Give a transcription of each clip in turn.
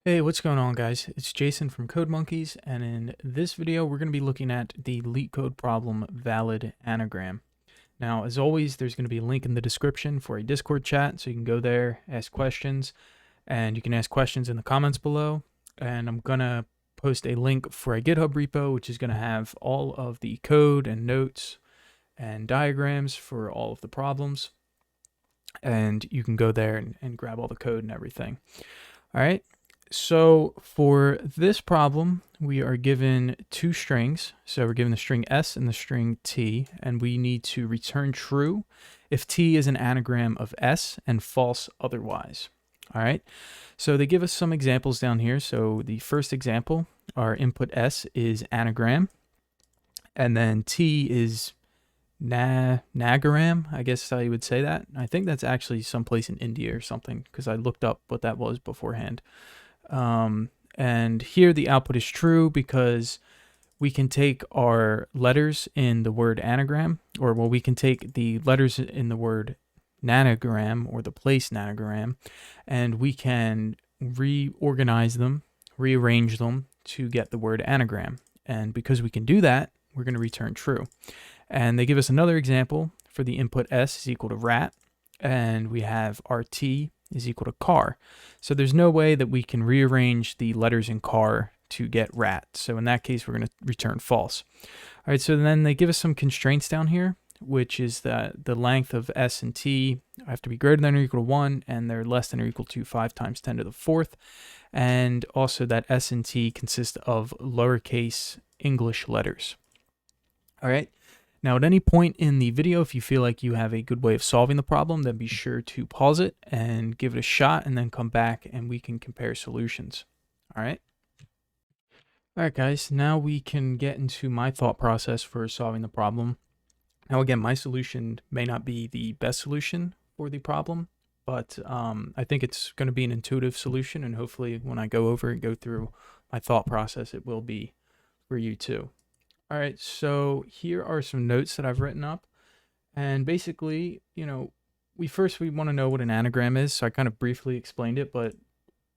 Hey, what's going on, guys? It's Jason from Code Monkeys, and in this video, we're going to be looking at the LeetCode problem Valid Anagram. Now, as always, there's going to be a link in the description for a Discord chat, so you can go there, ask questions, and you can ask questions in the comments below. And I'm going to post a link for a GitHub repo, which is going to have all of the code and notes and diagrams for all of the problems. And you can go there and grab all the code and everything. All right. So for this problem, we are given two strings. So we're given the string s and the string t, and we need to return true if t is an anagram of s and false otherwise. All right. So they give us some examples down here. So the first example, our input s is anagram, and then t is nagaram, I guess how you would say that. I think that's actually someplace in India or something, because I looked up what that was beforehand. And here the output is true because we can take our letters in the word anagram, or well, we can take the letters in the word nanogram or the place nanogram, and we can reorganize them, rearrange them to get the word anagram. And because we can do that, we're going to return true. And they give us another example for the input s is equal to rat, and we have rt is equal to car. So there's no way that we can rearrange the letters in car to get rat. So in that case, we're going to return false. All right, so then they give us some constraints down here, which is that the length of s and t have to be greater than or equal to 1, and they're less than or equal to 5 times 10 to the 4th. And also that s and t consist of lowercase English letters. All right. Now, at any point in the video, if you feel like you have a good way of solving the problem, then be sure to pause it and give it a shot and then come back and we can compare solutions. All right. All right, guys, now we can get into my thought process for solving the problem. Now, again, my solution may not be the best solution for the problem, but I think it's going to be an intuitive solution. And hopefully when I go over and go through my thought process, it will be for you too. All right, so here are some notes that I've written up. And basically, we want to know what an anagram is. So I kind of briefly explained it, but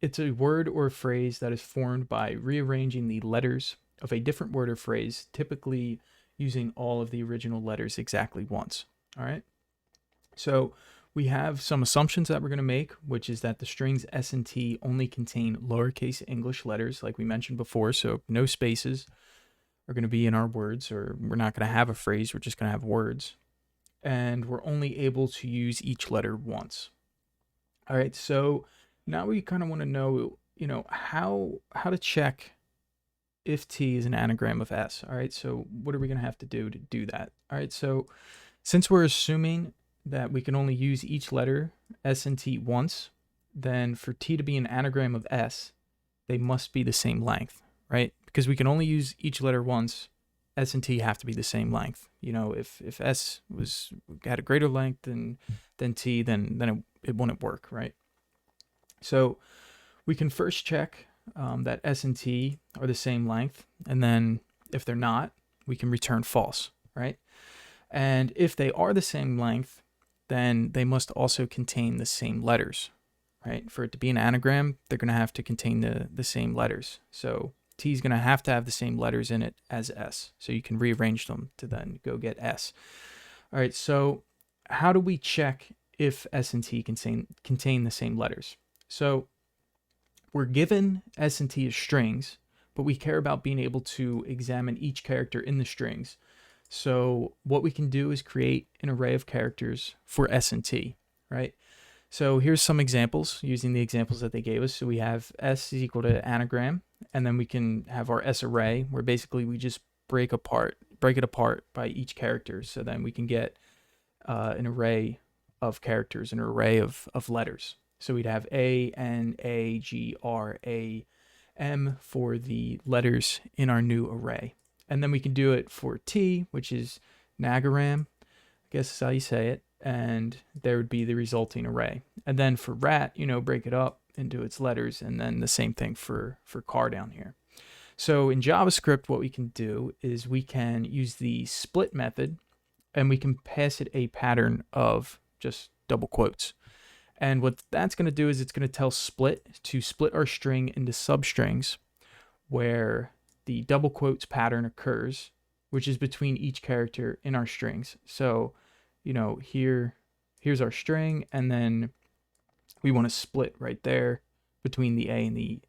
it's a word or a phrase that is formed by rearranging the letters of a different word or phrase, typically using all of the original letters exactly once. All right. So we have some assumptions that we're going to make, which is that the strings s and t only contain lowercase English letters, like we mentioned before. So no spaces are going to be in our words, or we're not going to have a phrase, we're just going to have words. And we're only able to use each letter once. All right, so now we kind of want to know, how to check if t is an anagram of s. All right, so what are we going to have to do that? All right, so since we're assuming that we can only use each letter s and t once, then for t to be an anagram of s, they must be the same length, right? Because we can only use each letter once, s and t have to be the same length. If s had a greater length than t, then it wouldn't work, right? So we can first check that s and t are the same length, and then if they're not, we can return false, right? And if they are the same length, then they must also contain the same letters, right? For it to be an anagram, they're going to have to contain the same letters. So t is going to have the same letters in it as s. So you can rearrange them to then go get s. All right, so how do we check if s and t contain the same letters? So we're given s and t as strings, but we care about being able to examine each character in the strings. So what we can do is create an array of characters for s and t, right? So here's some examples using the examples that they gave us. So we have s is equal to anagram, and then we can have our s array, where basically we just break it apart by each character. So then we can get an array of characters, an array of letters. So we'd have A, N, A, G, R, A, M for the letters in our new array. And then we can do it for T, which is nagaram, I guess is how you say it, and there would be the resulting array. And then for rat, break it up into its letters, and then the same thing for car down here. So in JavaScript, what we can do is we can use the split method, and we can pass it a pattern of just double quotes. And what that's going to do is it's going to tell split to split our string into substrings where the double quotes pattern occurs, which is between each character in our strings. So, you know, here's our string, and then we want to split right there between the A and the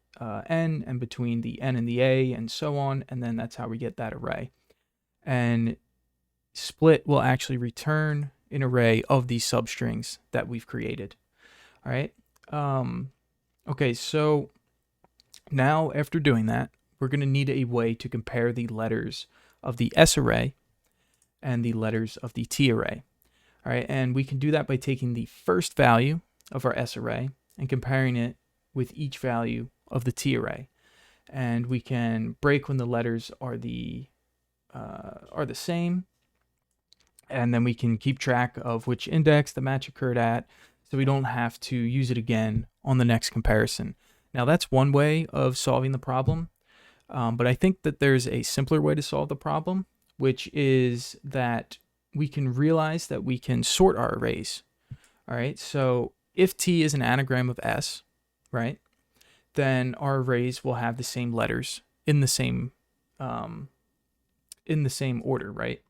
N, and between the N and the A, and so on, and then that's how we get that array. And split will actually return an array of these substrings that we've created. All right. Okay, so now after doing that, we're going to need a way to compare the letters of the S array and the letters of the T array. All right, and we can do that by taking the first value of our S array and comparing it with each value of the T array. And we can break when the letters are the same, and then we can keep track of which index the match occurred at, so we don't have to use it again on the next comparison. Now that's one way of solving the problem, but I think that there's a simpler way to solve the problem, which is that we can realize that we can sort our arrays. All right, so if T is an anagram of S, right, then our arrays will have the same letters in the same order, right?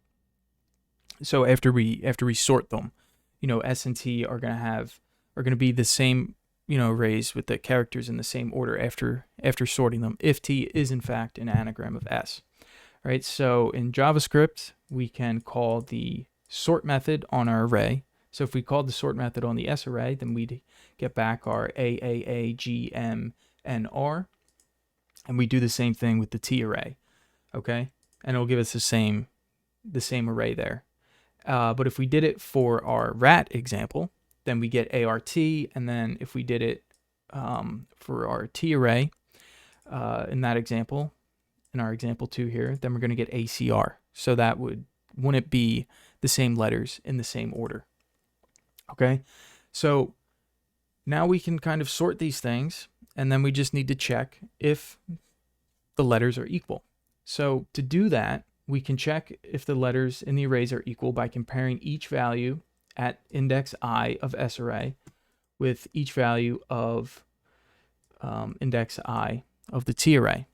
So after we sort them, you know, S and T are gonna be the same, you know, arrays with the characters in the same order after sorting them, if T is in fact an anagram of S. Right? So in JavaScript, we can call the sort method on our array. So if we called the sort method on the S array, then we'd get back our A, G, M, and R. And we do the same thing with the T array. Okay? And it'll give us the same array there. But if we did it for our rat example, then we get ART, and then if we did it for our T array in that example, in our example 2 here, then we're going to get ACR. So that wouldn't be the same letters in the same order. Okay, so now we can kind of sort these things, and then we just need to check if the letters are equal. So to do that, we can check if the letters in the arrays are equal by comparing each value at index I of S array with each value of index I of the T array.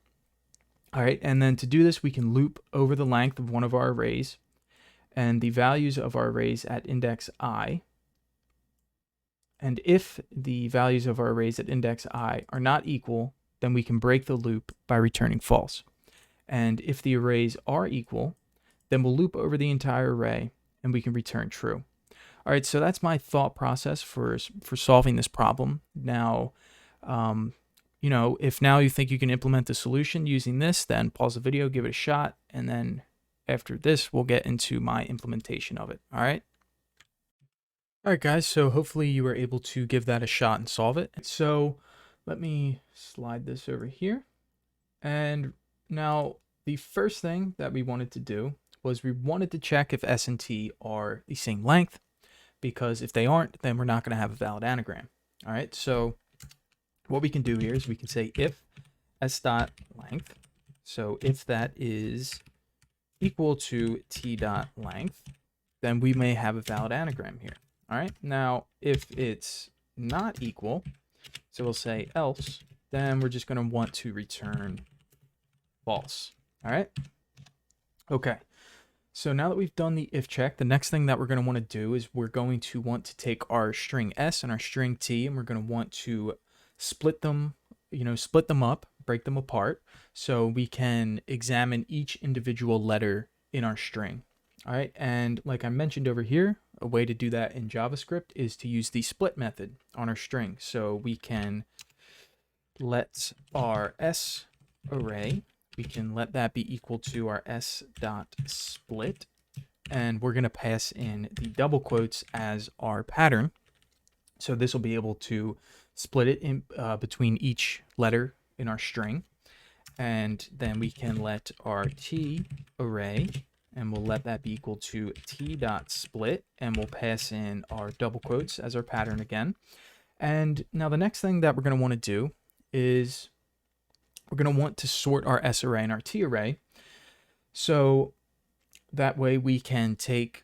All right, and then to do this, we can loop over the length of one of our arrays and the values of our arrays at index I. And if the values of our arrays at index I are not equal, then we can break the loop by returning false. And if the arrays are equal, then we'll loop over the entire array and we can return true. All right, so that's my thought process for solving this problem. Now, you know, if now you think you can implement the solution using this, then pause the video, give it a shot, and then after this, we'll get into my implementation of it. All right. All right, guys, so hopefully you were able to give that a shot and solve it. So let me slide this over here. And now the first thing that we wanted to do was we wanted to check if S and T are the same length, because if they aren't, then we're not going to have a valid anagram. All right, so what we can do here is we can say if S dot length, so if that is equal to T dot length, then we may have a valid anagram here. All right, now if it's not equal, so we'll say else, then we're just going to want to return false. All right, okay. So now that we've done the if check, the next thing that we're going to want to do is we're going to want to take our string S and our string T, and we're going to want to split them, split them up, break them apart, so we can examine each individual letter in our string. All right, and like I mentioned over here, a way to do that in JavaScript is to use the split method on our string. So we can let our S array, we can let that be equal to our S dot split, and we're going to pass in the double quotes as our pattern. So this will be able to split it in between each letter in our string. And then we can let our T array, and we'll let that be equal to T dot split, and we'll pass in our double quotes as our pattern again. And now the next thing that we're going to want to do is we're going to want to sort our S array and our T array. So that way we can take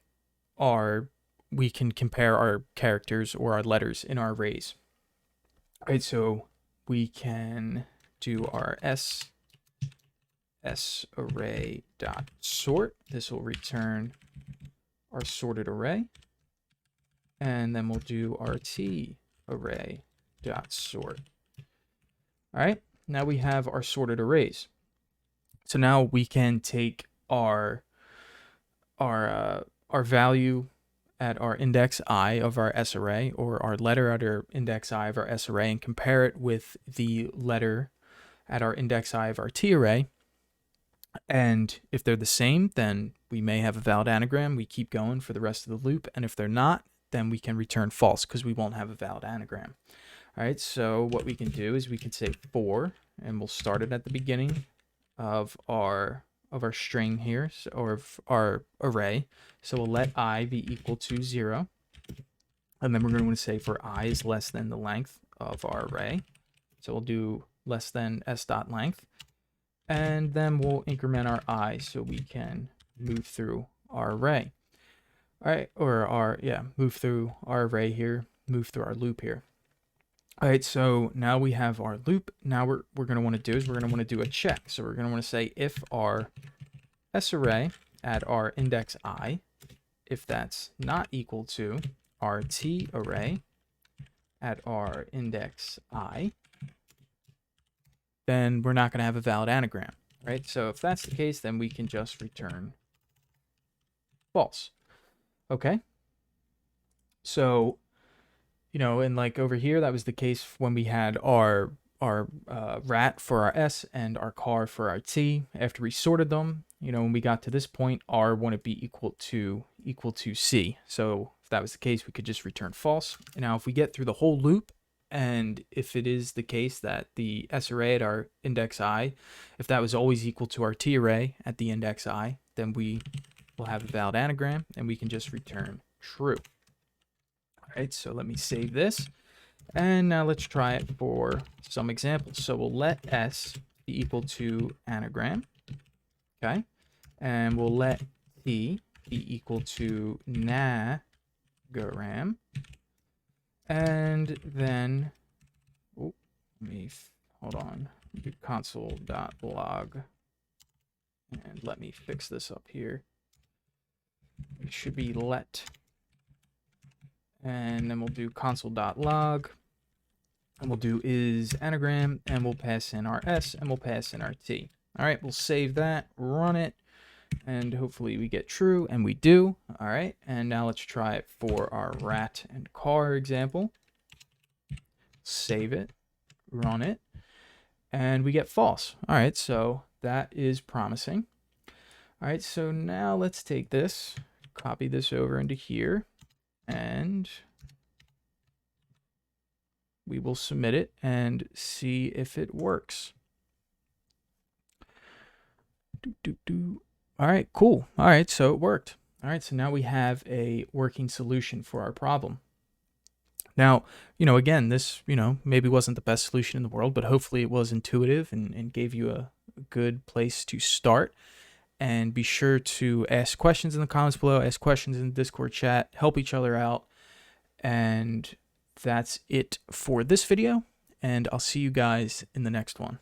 our we can compare our characters or our letters in our arrays. All right, so we can do our array dot sort. This will return our sorted array. And then we'll do our array dot sort. All right, now we have our sorted arrays. So now we can take our value at our index I of our S array, or our letter at our index I of our S array, and compare it with the letter at our index I of our T array. And if they're the same, then we may have a valid anagram. We keep going for the rest of the loop. And if they're not, then we can return false because we won't have a valid anagram. All right, so what we can do is we can say for, and we'll start it at the beginning of our string here, or of our array. So we'll let I be equal to 0. And then we're going to say for I is less than the length of our array. So we'll do less than s.length. And then we'll increment our I so we can move through our array. All right, or move through our array here, move through our loop here. All right, so now we have our loop. Now we're going to want to do is we're going to want to do a check. So we're going to want to say if our S array at our index I, if that's not equal to our T array at our index I, then we're not going to have a valid anagram, right? So if that's the case, then we can just return false. Okay. So, and like over here, that was the case when we had our rat for our S and our car for our T. After we sorted them, when we got to this point, R wouldn't be equal to C. So if that was the case, we could just return false. Now, if we get through the whole loop, and if it is the case that the S array at our index I, if that was always equal to our T array at the index I, then we will have a valid anagram, and we can just return true. All right, so let me save this. And now let's try it for some examples. So we'll let S be equal to anagram. Okay. And we'll let T be equal to nagram. And then, hold on, do console.log. And let me fix this up here. It should be let. And then we'll do console.log. And we'll do is anagram, and we'll pass in our S, and we'll pass in our T. All right, we'll save that, run it, and hopefully we get true, and we do. All right, and now let's try it for our rat and car example. Save it, run it, and we get false. All right, so that is promising. All right, so now let's take this, copy this over into here, and we will submit it and see if it works. All right, cool. All right, so it worked. All right, so now we have a working solution for our problem. Now, again, this, maybe wasn't the best solution in the world, but hopefully it was intuitive and gave you a good place to start. And be sure to ask questions in the comments below, ask questions in the Discord chat, help each other out. And that's it for this video, and I'll see you guys in the next one.